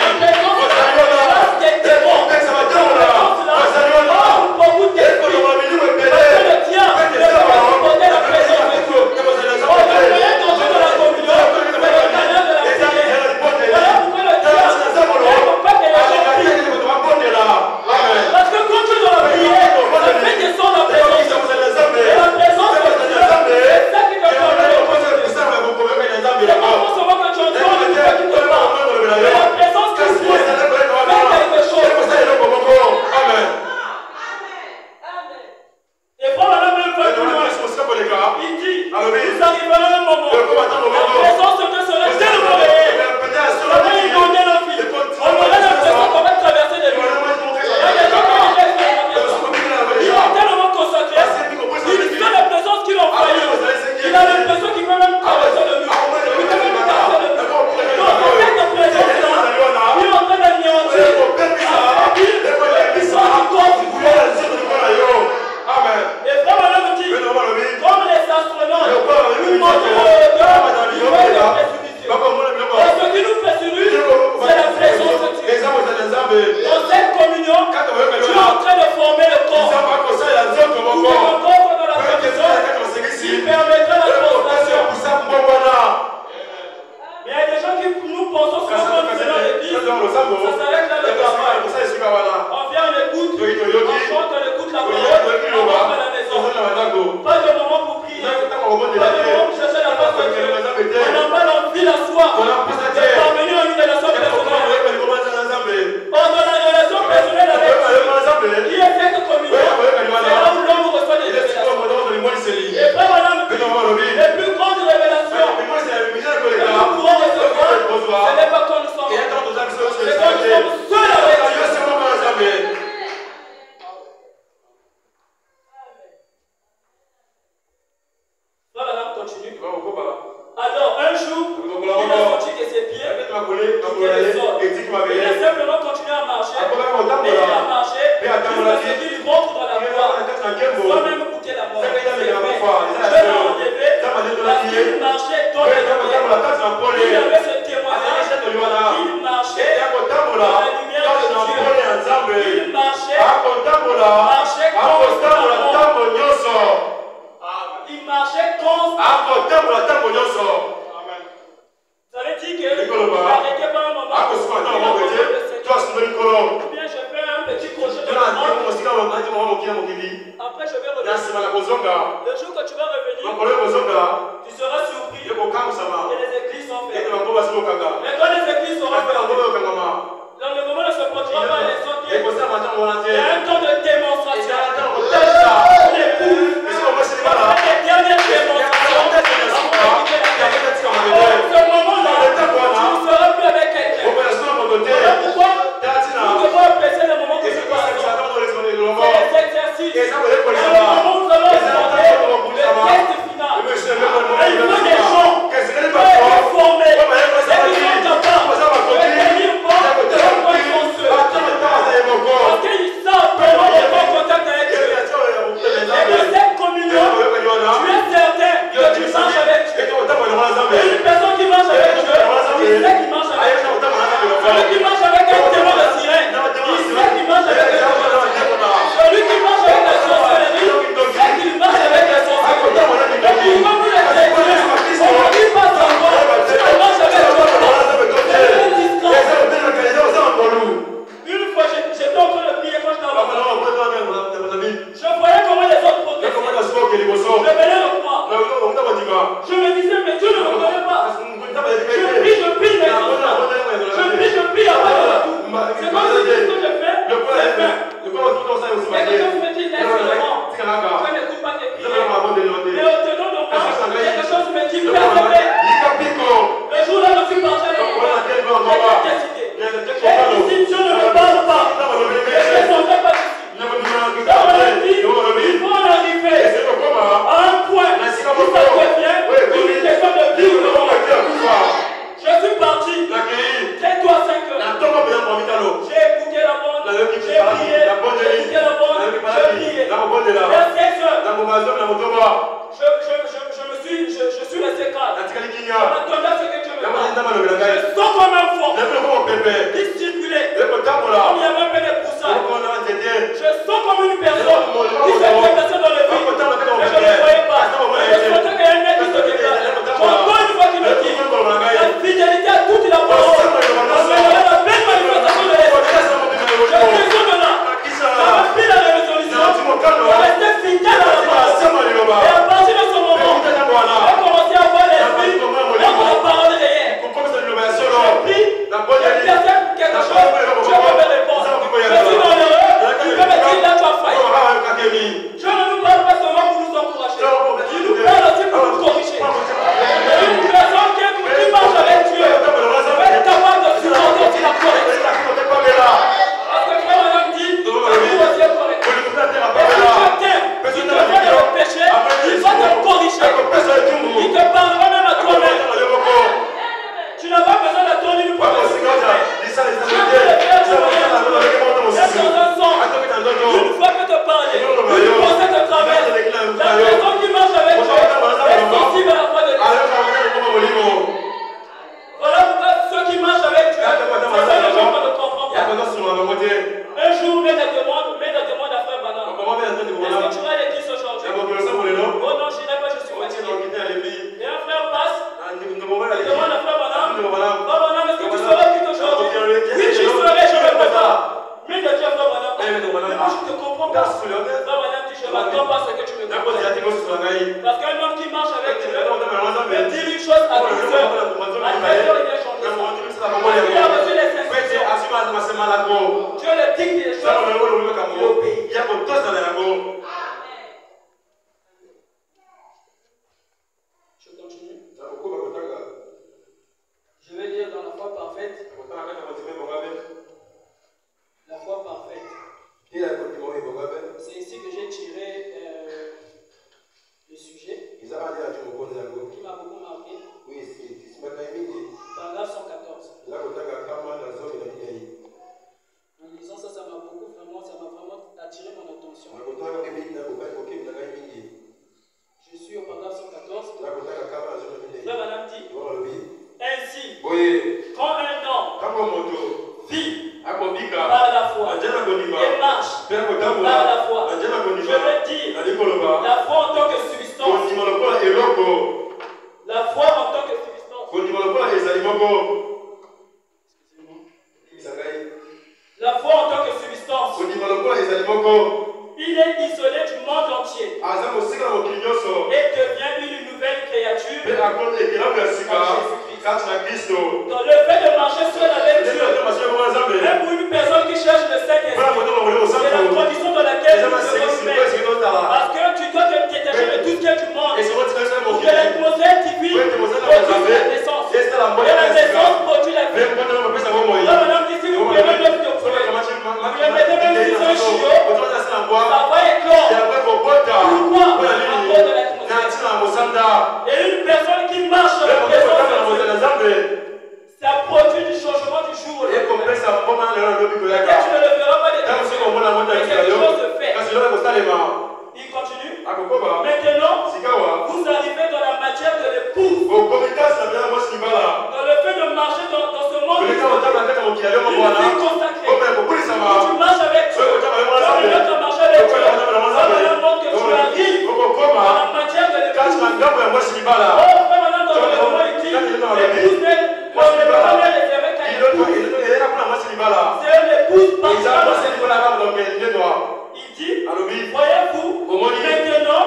La présence là, chasse des démons. La présence là, oh, beaucoup d'esprits. Parce que le diable ne peut pas supporter la présence de Dieu. Oh, le moyen d'entrer dans la communion, c'est le canal de la prière. Voilà pourquoi le diable ne veut pas que les gens prient. Parce que quand tu es dans la prière, ça fait descendre la présence de Dieu. Et la présence de Dieu, c'est ça qui te permet. C'est pas forcément que tu entends une voix qui te parle. Mais la présence de Dieu fait quelque chose. Amen. Et Paul a même fait plus loin. Il dit, nous arriverons à un moment. La présence de Dieu serait tellement réelle. On va inonder nos vies. On aurait l'impression qu'on va traverser des murs. Il y a des gens qui ont déjà fait. Ils ont tellement consacré. Ils ont la présence qu'il a envoyée. Il a l'impression qu'il peut même traverser le mur. Il peut même traverser le mur. Donc, cette présence-là, il est en train d'anéantir. Il s'en rend compte. Et Frère Madame dit, comme les astronautes nous montrent le précipitation. Ce qui nous fait sourire, c'est la présence de Dieu. Dans cette communion, tu es en train de former le corps. Pour que le corps soit dans la communion, il permettra la translation. Mais il y a des gens qui nous pensons souvent quand nous venons à l'église, ça s'arrête là le travail. On vient, on écoute, on chante, on écoute la parole, on rentre à la maison. Pas de moment pour prier, pas de moment pour chercher la face de Dieu. On n'a pas l'envie la soir de parvenir à une relation personnelle. Or, dans la relation personnelle avec Dieu, qui est cette communion, c'est là où l'homme reçoit des révélations. Et Frère Madame, les plus grandes révélations que nous pourrons recevoir, ce n'est pas quand nous sommes, c'est quand nous sommes seuls avec Dieu. Madame continue. Alors un jour, il a senti que ses pieds quittaient le sol. Il a simplement continué à marcher. Et il a marché jusqu'à ce qu'il rentre dans la gloire, sans même goûter la mort. Je l'ai enlevé parce qu'il marchait dans les lumières. Il avait ce témoignage. Il marchait dans la lumière de Dieu. Il marchait constamment. Il marchait constamment. Ça veut dire que n'arrêtez pas un moment. Ou bien je fais un petit crochet de la main. Après je vais revenir. Le jour que tu vas revenir, tu seras surpris. Et les églises sont faites. Mais quand les églises seront faites, l'enlèvement ne se produira pas à l'instant. Il y a un temps de démonstration. Les dernières démonstrations. Ce moment-là, tu ne seras plus avec quelqu'un. Voilà pourquoi nous devons apprécier le moment que nous passons. C'est les exercices. Dans le moment où nous allons exploiter le test final. Il faut des gens qui peuvent être formés et qui sont capables de tenir compte de leurs consciences. Parce qu'ils savent comment rentrer en contact avec Dieu. Et dans cette communion, tu es certain que tu marches avec Dieu. Une personne qui marche avec Dieu, il sait qu'il marche avec Dieu. Celui qui marche avec Parce qu'un homme qui marche avec Dieu peut dire une chose à 12 heures. À 13 heures, il vient changer ça. Parce qu'il a reçu les instructions. Dieu le dicte des choses. Il obéit. Je continue. Je vais dire dans la foi parfaite. La foi parfaite. C'est ici que j'ai tiré le sujet qui m'a beaucoup marqué. Paragraphe 114. En lisant ça, ça m'a vraiment attiré mon attention. Je suis au paragraphe 114. Frère Madame dit ainsi, quand un homme vit par la foi et marche par la foi, je veux dire la foi en tant que substance. La foi en tant que substance. La foi en tant que substance. Il est isolé du monde entier et devient une nouvelle créature en Jésus-Christ. Dans le fait de marcher seul avec Dieu, même pour une personne qui cherche le Saint-Esprit, c'est la condition dans laquelle nous devons mettre. Parce que tu dois te détacher de tout ce qui est du monde. Pour que l'atmosphère divine produise la naissance. Et la naissance produit la vie. Là, madame dit, si vous prenez l'œuf de poulet, vous le mettez même si c'est un chiot, ça va éclore. Pourquoi? À cause de l'atmosphère. Et une personne qui marche dans la présence de Dieu, ça produit du changement du jour au lendemain. Peut-être tu ne le verras pas des temps, mais quelque chose se fait. Il continue. Maintenant, vous arrivez dans la matière de l'épouse. Dans le fait de marcher dans ce monde, une vie consacrée. Tu marches avec Dieu. Comme l'autre marche avec Dieu. Ça me montre que tu arrives dans la matière de l'épouse. Oh, frère, maintenant, dans le moment, il dit l'épouse n'est pas réservée qu'à l'épouse. C'est l'épouse particulièrement. Il dit, voyez-vous, maintenant,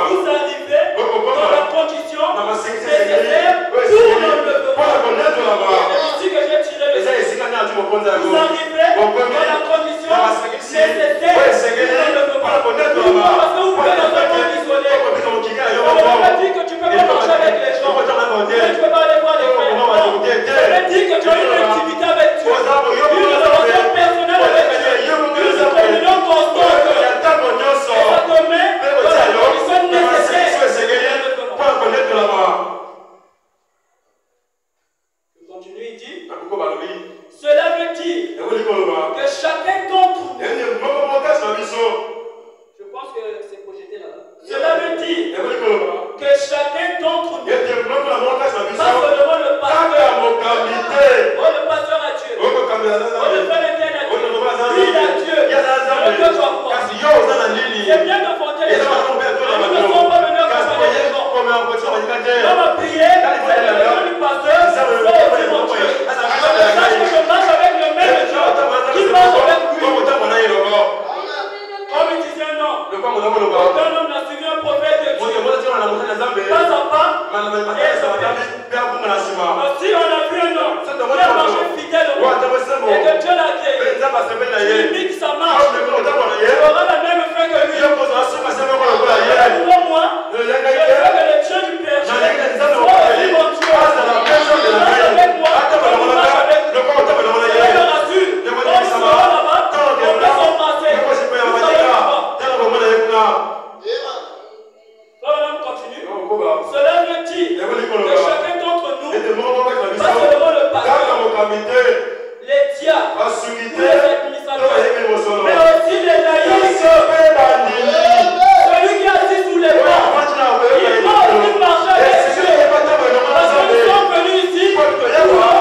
vous arrivez dans la condition nécessaire pour l'enlèvement. C'est ici que j'ai tiré le sujet. Vous arrivez dans la condition nécessaire pour l'enlèvement. Pourquoi? Parce que vous pouvez dans un monde isolé. On ne veut pas dire que tu peux pas marcher avec les gens. Tu ne peux pas aller voir les frères. Non. Ça veut dire que tu as une intimité avec Dieu. Une relation personnelle avec Dieu. Une communion constante. Et ça te met dans la condition nécessaire. Je continue, il dit. Cela veut dire que chacun d'entre nous. Je pense que c'est projeté là-bas. Cela veut dire que chacun d'entre nous, pas seulement le pasteur, le pasteur a Dieu, le frère interne a Dieu, lui il a Dieu, dans lequel tu as foi. C'est bien de porter les gens, nous ne sommes pas venus accompagner les gens. Dans ma prière, c'est le nom du pasteur, c'est aussi mon Dieu. Parce que je marche avec le même Dieu qui marche avec lui. Comme il disait non, aucun homme n'a suivi un prophète de Dieu. Pas à pas, si on a vu un homme qui a marché fidèlement et que Dieu l'a créé, il dit que ça marche, il aura la même fin que lui. Pour moi, je veux que le Dieu du Père soit aussi mon Dieu. Il marche avec moi, comme il marche avec lui. Je le rassure, quand nous serons là-bas, on peut s'embrasser. L'homme continue. Cela veut dire que chacun d'entre nous, pas seulement le pasteur, les diacres, les administrateurs, mais aussi les laïcs, celui qui est assis sous les bancs, il doit aussi marcher avec Dieu. Parce que nous sommes venus ici pour l'enlèvement.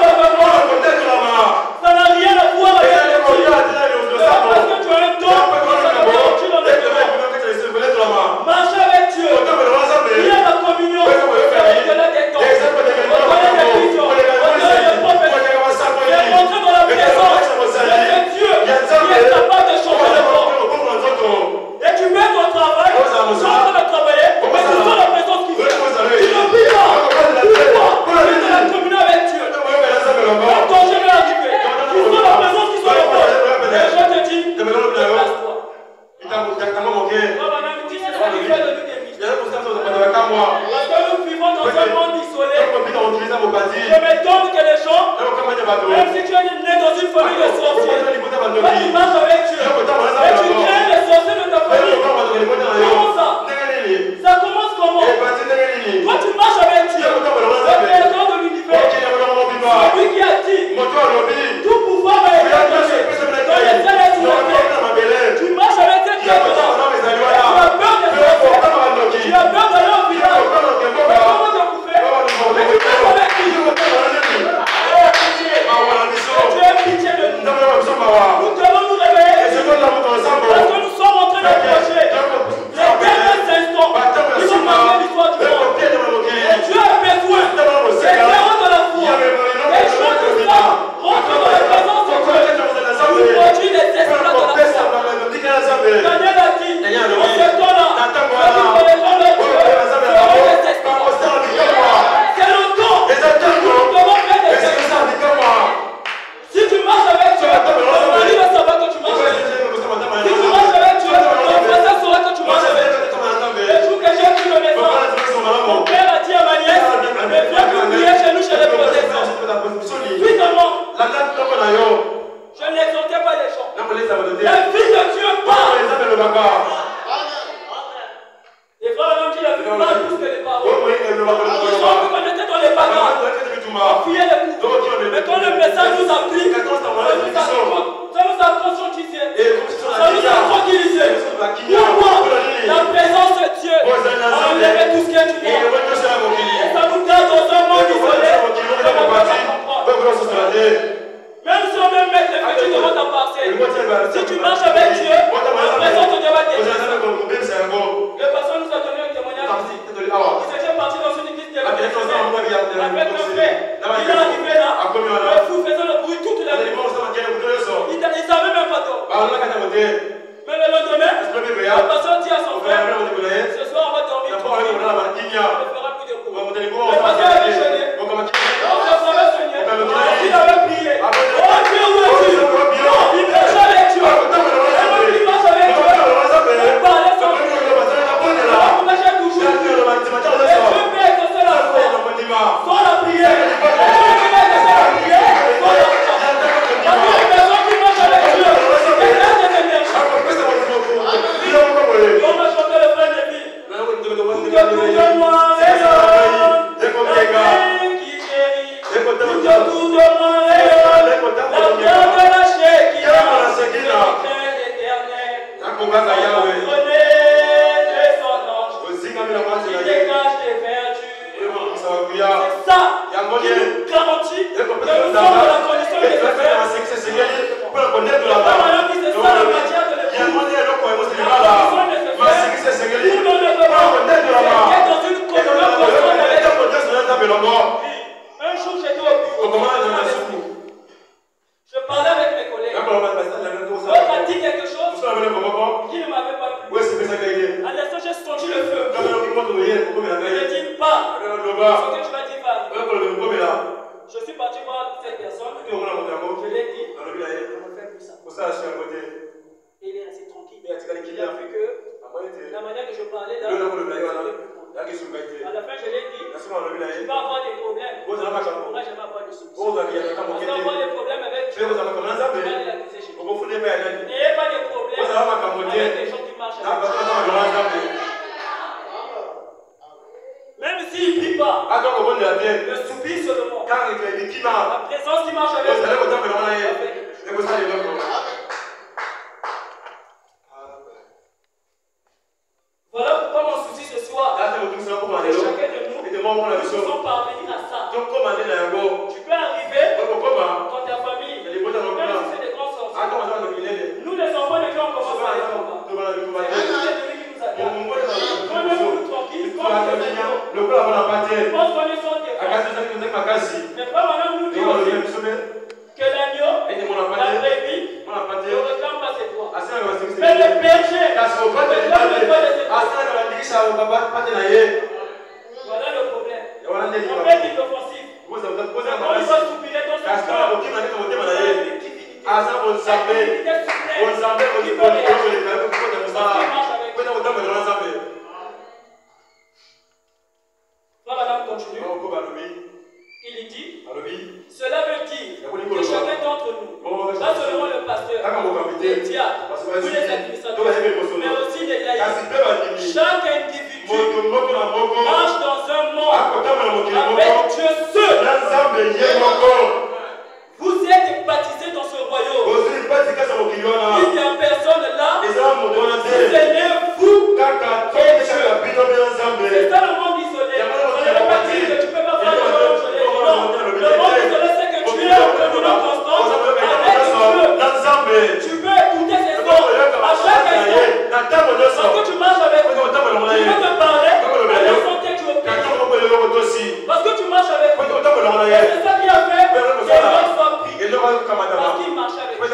Ça n'a rien à voir avec les dieux. Parce que tu as un don, tu l'enlèvement. Marcher avec Dieu. Il y a la communion. C'est au-delà des temps. Au-delà des visions. Au-delà des prophéties. C'est rentrer dans la présence de Dieu. La vie de Dieu parle. Les frères et dit la vie parle plus que les paroles. Ils ont vu qu'on était dans les bagarres. On fuyait les coups. Mais quand le message nous a pris, ça nous a conscientisé. Ça nous a tranquillisé. Pourquoi la présence de Dieu a enlevé tout ce qui est du monde. Et ça nous garde dans un monde isolé. Même si on veut mettre les petits devant ta parcelle, si tu marches avec Dieu, la présence te dira des choses. Le pasteur nous a donné un témoignage ici. Il s'était parti dans une église avec un frère. Il est arrivé là, le fou faisant le bruit toute la nuit. Il ne savait même pas d'où. Mais le lendemain, le pasteur dit à son frère, ce soir on va dormir tranquille. On ne fera plus de bruit. Le pasteur avait jeûné. On se savait Seigneur. Il avait prié. Oh Dieu, où es-tu? Il marchait avec Dieu. Il marche avec Dieu. Il parlait sans Dieu. Il marchait toujours. Et Dieu peut exaucer la foi sans la prière. Et Dieu peut exaucer la prière sans la foi. Parce qu'une personne qui marche avec Dieu, elle a des énergies. On va chanter le frère de vie. Tout moi, autour de moi, la pierre de la Shekinah, l'éternel, prenez son ange, il dégage des vertus. C'est ça qui nous garantit que nous sommes dans la condition nécessaire. C'est ça la matière de l'époux. La condition nécessaire, nous ne devons pas être dans une communion constante avec Dieu. Un jour, j'étais au bureau. Je parlais avec mes collègues. L'autre a dit quelque chose qui ne m'avait pas plu. À l'instant, j'ai senti le feu. Je dis pas. Ce que tu vas dire va arriver. Je suis parti voir cette personne. Je l'ai dit. On ne fait plus ça. Et il est resté tranquille. Il a vu que la manière que je parlais là, à la fin, je l'ai dit, tu vas avoir des problèmes. Moi, je vais avoir des solutions. On va avoir des problèmes avec Dieu. Tu vas les accuser chez vous. N'ayez pas de problèmes avec les gens qui marchent avec Dieu. Même s'il ne prie pas, le soupir seulement. La présence qui marche avec Dieu. Voilà pourquoi mon souci ce soir, c'est chacun de nous sommes parvenir à ça. Tu peux arriver dans ta famille, même si c'est des grands sorciers. Nous les enfants de Dieu, on commence par les combats. C'est celui qui nous attaque. Prenez-nous tranquille, comme les agneaux. On se connaît sans défense. Mais pas maintenant nous dire aussi que l'agneau, la brebis, ne réclame pas ses droits. Mais le berger réclame les droits de ses droits. Voilà le problème. On fait une offensive. Quand il va soupirer dans son cœur, il y a une activité suprême qui peut réagir. Parce qu'il marche avec Dieu. Frère Madame continue. Il dit, cela veut dire que chacun d'entre nous, pas seulement le pasteur, les diacres, tous les administrateurs, mais aussi les laïcs, chaque individu marche dans un monde avec Dieu seul. Vous êtes baptisés dans ce royaume. Il n'y a personne là. Vous êtes né, vous et Dieu. C'est ça le monde isolé. On ne peut pas dire que tu ne peux pas faire le monde isolé. Non. Le monde isolé, c'est que tu es en communion constante avec Dieu. Tu peux écouter ses sons à chaque instant. Parce que tu marches avec lui. Tu peux te parler à l'instant que tu obéis. Parce que tu marches avec lui. Et c'est ça qui a fait que l'homme soit pris. Parce qu'il marche avec lui.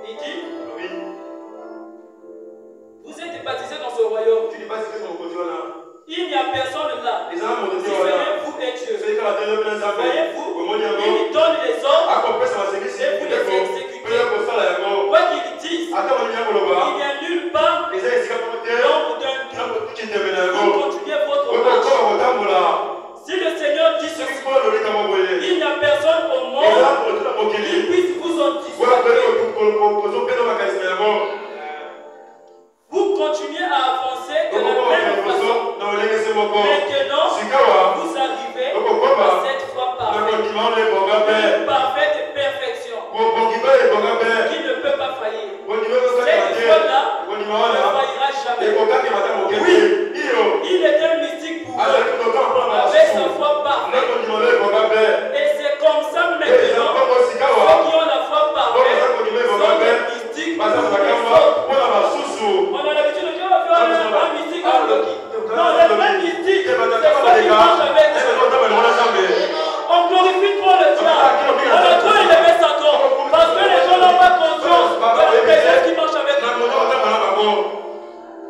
Il dit, vous êtes baptisés dans ce royaume. Il n'y a personne là. Si ce n'est vous et Dieu. Voyez-vous, il donne les ordres et vous les exécutez. Quoi qu'il dise, il n'y a nulle part l'ombre d'un doute. Vous continuez votre marche. Si le Seigneur dit ceci, personne au monde qui puisse vous anticiper. Vous continuez à avancer de la même façon. Maintenant, vous arrivez à cette foi parfaite. Une parfaite perfection qui ne peut pas faillir. Cette foi-là ne faillira jamais. Oui, il était mystique pour eux avec sa foi parfaite. Et c'est comme ça maintenant, ceux qui ont la foi parfaite sont des mystiques pour les autres. On a l'habitude de dire un mystique, un loki. Non, le vrai mystique, c'est ceux qui marchent avec Dieu. On glorifie trop le diable. On a trop élevé Satan. Parce que les gens n'ont pas conscience de la présence qui marche avec nous.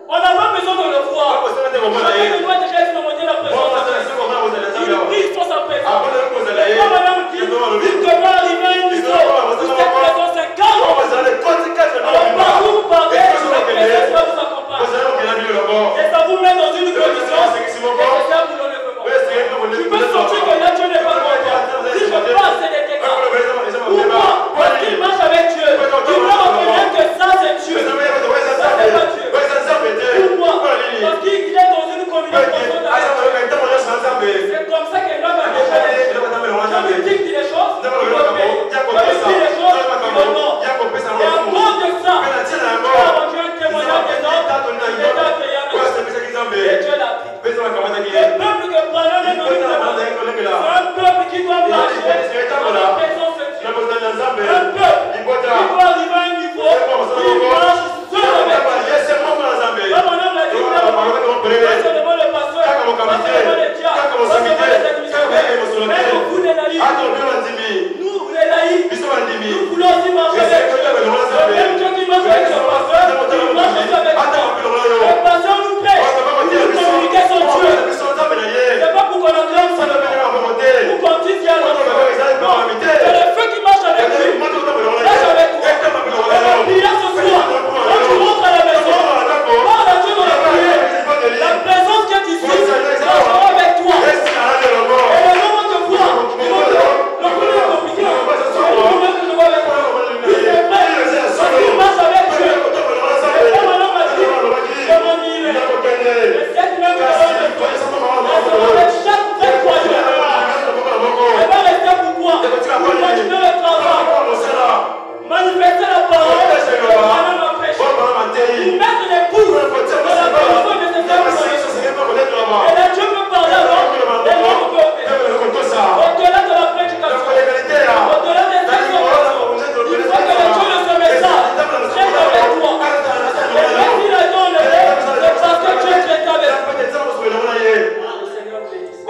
On n'a pas besoin de le voir. Chacun de nous a déjà expérimenté la présence de Dieu. Il prie sur sa présence. Et comme madame dit, il doit arriver à un niveau où cette présence incarne. Alors partout vous parlez, la présence va vous accompagner. Et ça vous met dans une condition nécessaire pour l'enlèvement. Tu peux sentir que là Dieu n'est pas content. Si je passe des dégâts. Pourquoi? Parce qu'il marche avec Dieu. Tu dois reconnaître que ça c'est Dieu. Ça c'est pas Dieu. Pourquoi? Parce qu'il est dans une communion profonde avec Dieu. C'est comme ça que l'homme a déjà les choses. Je lui dicte les choses, il obéit. Je lui dis les choses, il honore. Et à cause de ça, Dieu a rendu un témoignage des hommes, il était accueillant. Et Dieu l'a pris. Le peuple que Branham est venu demander, c'est un peuple qui doit marcher dans la présence de Dieu. Un peuple qui doit arriver à un niveau où il marche seul avec Dieu. Comme on a dit, pas seulement le pasteur, pas seulement les diacres, pas seulement les administrateurs, mais vous les laïcs. Nous, les laïcs, nous voulons aussi marcher avec Dieu. Le même Dieu qui marche avec le pasteur, il marche aussi avec nous. Le pasteur nous prêche, nous communiquons son Dieu. C'est pas pour qu'on acclame son nom, pour qu'on dise qu'il y a notre Dieu. Non, c'est le feu qui marche avec lui. Marche avec toi. Et la prière ce soir, quand tu rentres à la maison, parle à Dieu dans la prière. La présence qui est ici marchera avec toi. Et le moment que toi, le premier est compliqué, c'est le premier que je vois avec toi. Oui, c'est vrai, parce qu'il marche avec Dieu. Et comme on m'a dit, je m'en irai. Et cette même parole de Dieu, elle sera avec chaque vrai croyant. Elle va rester pour toi, pour continuer le travail. Manifester la parole, Madame a prêché. Pour mettre les pouces dans la position nécessaire pour le. Et là, Dieu peut parler alors, et l'homme peut obéir. Au-delà de la prédication, au-delà des exhortations, il faut que le Dieu de ce message traite avec toi. Et même s'il a été enlevé, c'est parce que Dieu traite avec toi. Le Seigneur bénisse.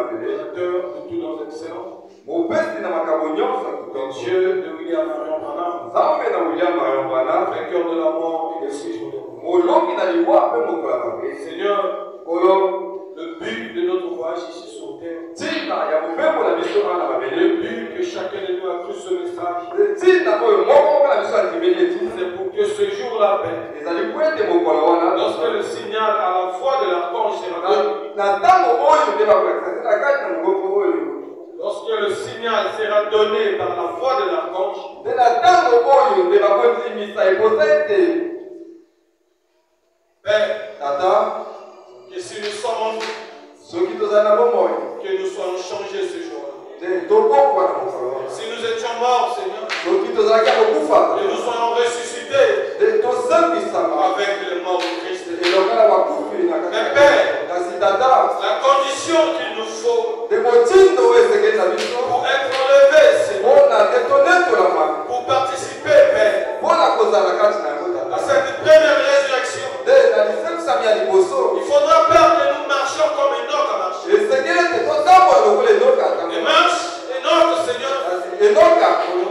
Créateur de tous nos excellents. Dieu de William Marion Branham. Vainqueur de la mort et des 6 jours de mort. Seigneur, le but de notre voyage ici sur terre, le but que chacun de nous a cru ce message, c'est pour que ce jour-là, lorsque le signal à la voix de l'archange sera donné, lorsque le signal sera donné par la voix de l'archange, Père, que si nous sommes en vie, que nous soyons changés ce jour-là. Si nous étions morts, Seigneur, que nous soyons ressuscités avec les morts de Christ. Mais Père, la condition qu'il nous faut pour être enlevés, Seigneur, pour participer, Père, à cette première résurrection, il faudra, Père, que nous marchions comme Enoch a marché. Et marche, Enoch, Seigneur,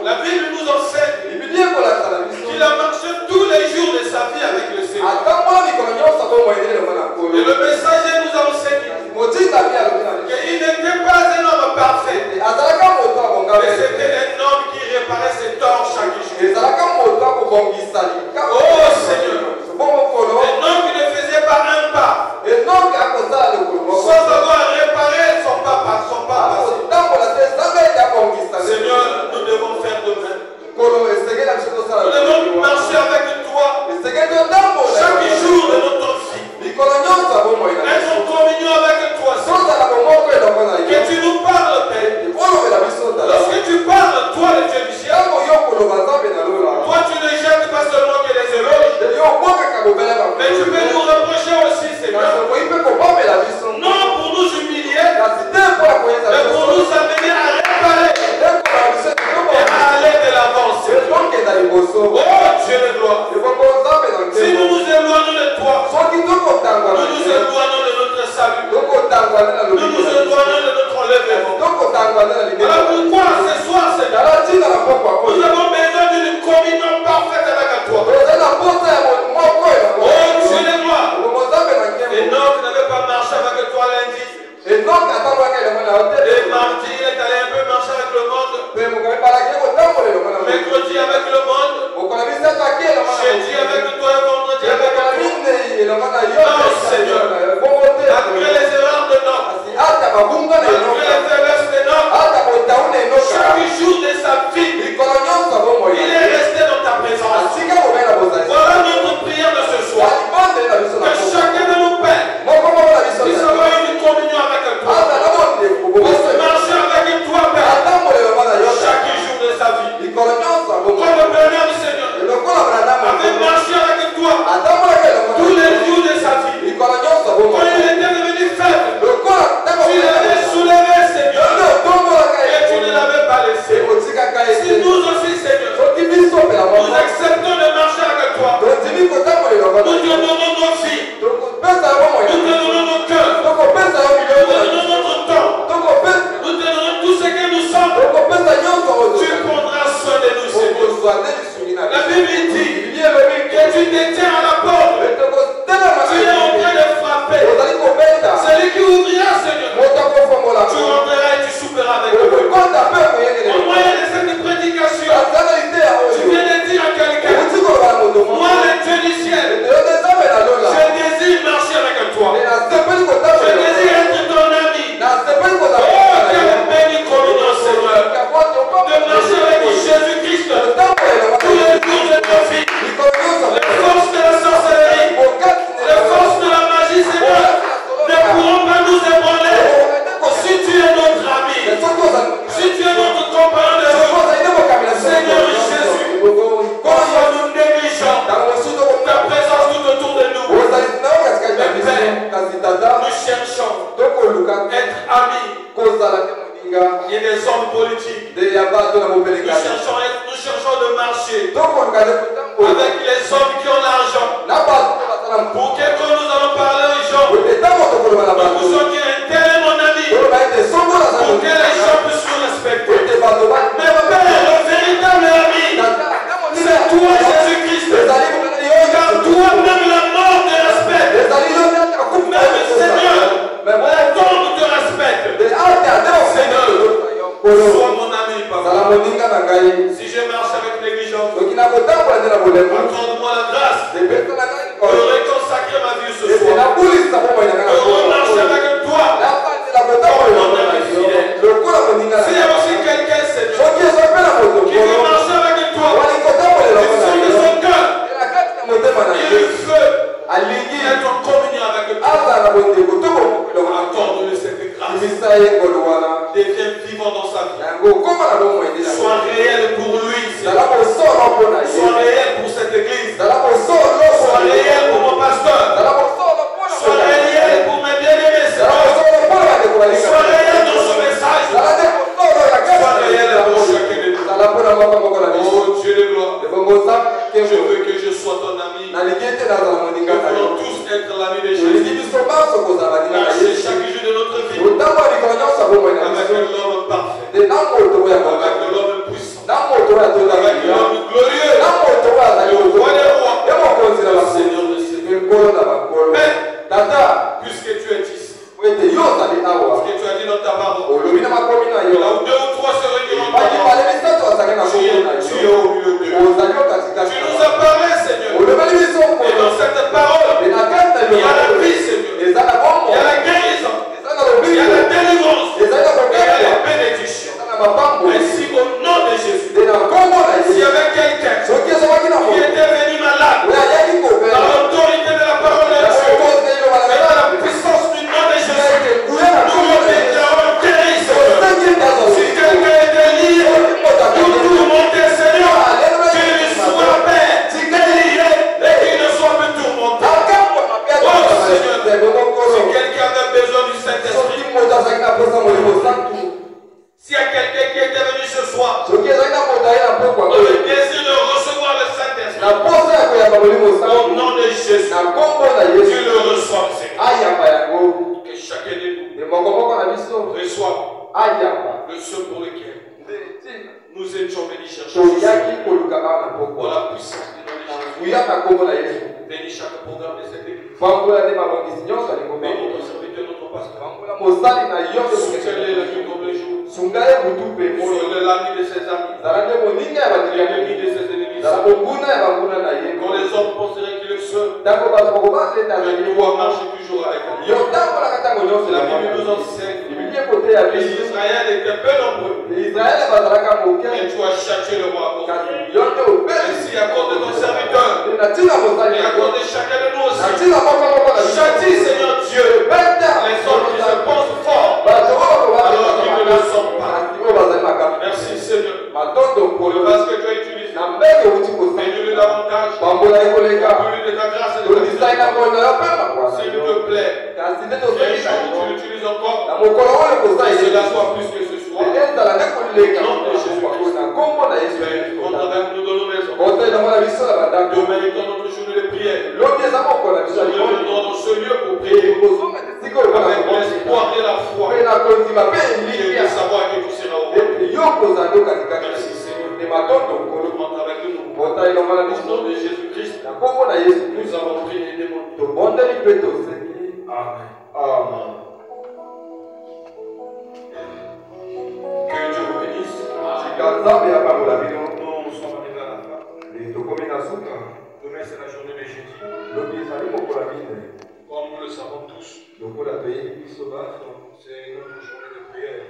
la Bible nous enseigne qu'il a marché tous les jours de sa vie avec le Seigneur. Et le messager nous a enseigné qu'il n'était pas un homme parfait, mais c'était un homme qui réparait ses torts chaque jour. Oh Seigneur, un homme qui ne faisait pas un pas sans avoir réparé son pas passé. Seigneur, nous devons faire de même. Nous devons marcher avec toi chaque jour de notre vie. Être en communion avec toi, que tu nous parles, Père. Lorsque tu parles, toi, le Dieu du ciel, toi, tu ne jettes pas seulement que les éloges, mais tu peux nous reprocher aussi, Seigneur. Non pour nous humilier, mais pour nous amener à réparer et à aller de l'avant, Seigneur. Oh Dieu de gloire. Si nous nous éloignons de toi, nous nous éloignons de notre salut, nous nous éloignons de notre enlèvement. Alors pourquoi ce soir, Seigneur, nous avons besoin d'une communion parfaite avec toi. Oh Dieu de gloire. Enoch n'avait pas marché avec toi lundi. Et mardi, il est allé un peu marcher avec le monde. Mercredi avec le monde. Jeudi avec toi et vendredi avec toi. Non, Seigneur. Après les erreurs de Enoch, après les faiblesses d'Enoch, chaque jour de sa vie, il est resté dans ta présence. Voilà notre prière de ce soir. Que chacun de nos pères puisse avoir une communion avec toi. Puisse marcher avec toi, Père, chaque jour de sa vie. Comme le Père du Seigneur avait marché avec toi tous les jours de sa vie. Quand il était devenu faible, tu l'avais soulevé, Seigneur, et tu ne l'avais pas laissé. Si nous aussi, Seigneur, nous acceptons de marcher avec toi, nous te donnons nos vies, nous te donnons nos cœurs, nous te donnons notre temps, nous te donnons tout ce que nous sommes. Tu prendras soin de nous, Seigneur. La Bible dit que tu détiens à la porte, tu es en train de frapper. Celui qui ouvrira, Seigneur, tu rentreras et tu souperas avec lui. Au moyen de cette prédication, tu viens de dire à quelqu'un, moi, le Dieu du ciel, je désire marcher avec toi. Je désire être ton ami. Oh, quelle belle communion, Seigneur, de marcher avec Jésus-Christ tous les jours de nos vies. Les forces de la sorcellerie, les forces de la magie, Seigneur, ne pourront pas nous ébranler. Si tu es notre ami, si tu es notre compagnon de vie, Seigneur Jésus, nous négligeons ta présence tout autour de nous. Mais Père, nous cherchons être amis. Il y a des hommes politiques. Nous cherchons de marcher avec les hommes qui ont l'argent. Pour que quand nous allons parler aux gens, nous soyons Deviens vivant dans sa vie. Sois réel pour lui. Sois réel pour cette église. Sois réel pour mon pasteur. Sois réel pour mes bien-aimés. Sois réel dans ce message. Sois réel pour chacun de nous. Oh Dieu de gloire. Je veux que je sois ton ami. Nous voulons tous être l'ami de Jésus. Marcher chaque jour de notre vie avec un homme parfait, avec un homme puissant, avec un homme glorieux, le roi des rois, le Seigneur de Seigneurs. Mais, puisque tu es ici, parce que tu as dit dans ta parole, là où 2 ou 3 se réuniront, tu es au milieu d'eux. Tu nous as parlé, Seigneur. Et dans cette parole, il y a la vie, Seigneur. Il y a la guérison. Il y a la délivrance. Il y a la bénédiction. Ainsi, au nom de Jésus, s'il y avait quelqu'un qui était venu malade, dans l'autorité de la parole de Dieu, et dans la puissance du nom de Jésus, nous le déclarons guéri, Seigneur. Si quelqu'un était lié, nous nous monter, Seigneur, qu'il lui soit paix, qu'il est lié et qu'il ne soit plus tourmenté. Oh Seigneur, si quelqu'un a besoin du Saint-Esprit, s'il y a quelqu'un qui était venu ce soir, le désir de recevoir le Saint-Esprit, au nom de Jésus, tu le reçois, Seigneur. Que chacun de nous reçoive le seul pour lequel nous étions venus chercher dans la puissance du nom de Jésus. Bénis chaque programme de cette église. Bénis ton serviteur, notre pasteur. Soutiens-le la nuit comme le jour. Sois l'ami de ses amis, l'ennemi de ses ennemis. Quand les hommes penseraient qu'il est seul, mais toi marcher toujours avec lui. La Bible nous enseigne que Israël était peu nombreux, mais tu as châtié le roi à cause de lui. Ainsi, à cause de ton serviteur, et à cause de chacun de nous aussi, châtie, Seigneur Dieu, les hommes qui se pensent forts, alors qu'ils ne le sont pas. Merci, Seigneur, pour le vase que tu as utilisé. Fais-nous davantage, plus de ta grâce et de ta miséricorde. S'il te plaît, tu l'utilises encore, et cela soit plus que ce soit. Au nom de Jésus-Christ, contre avec nous dans nos maisons. Demain étant notre journée de prière, nous reviendrons dans ce lieu pour prier avec l'espoir et la foi et de savoir que tu seras au monde. Merci Seigneur. Rentre avec nous. Au nom de Jésus-Christ, nous avons prié et demandé. Amen. Amen. Que Dieu vous bénisse. Nous sommes arrivés à la fin. Demain c'est la journée de jeudi. Comme nous le savons tous, c'est notre journée de prière.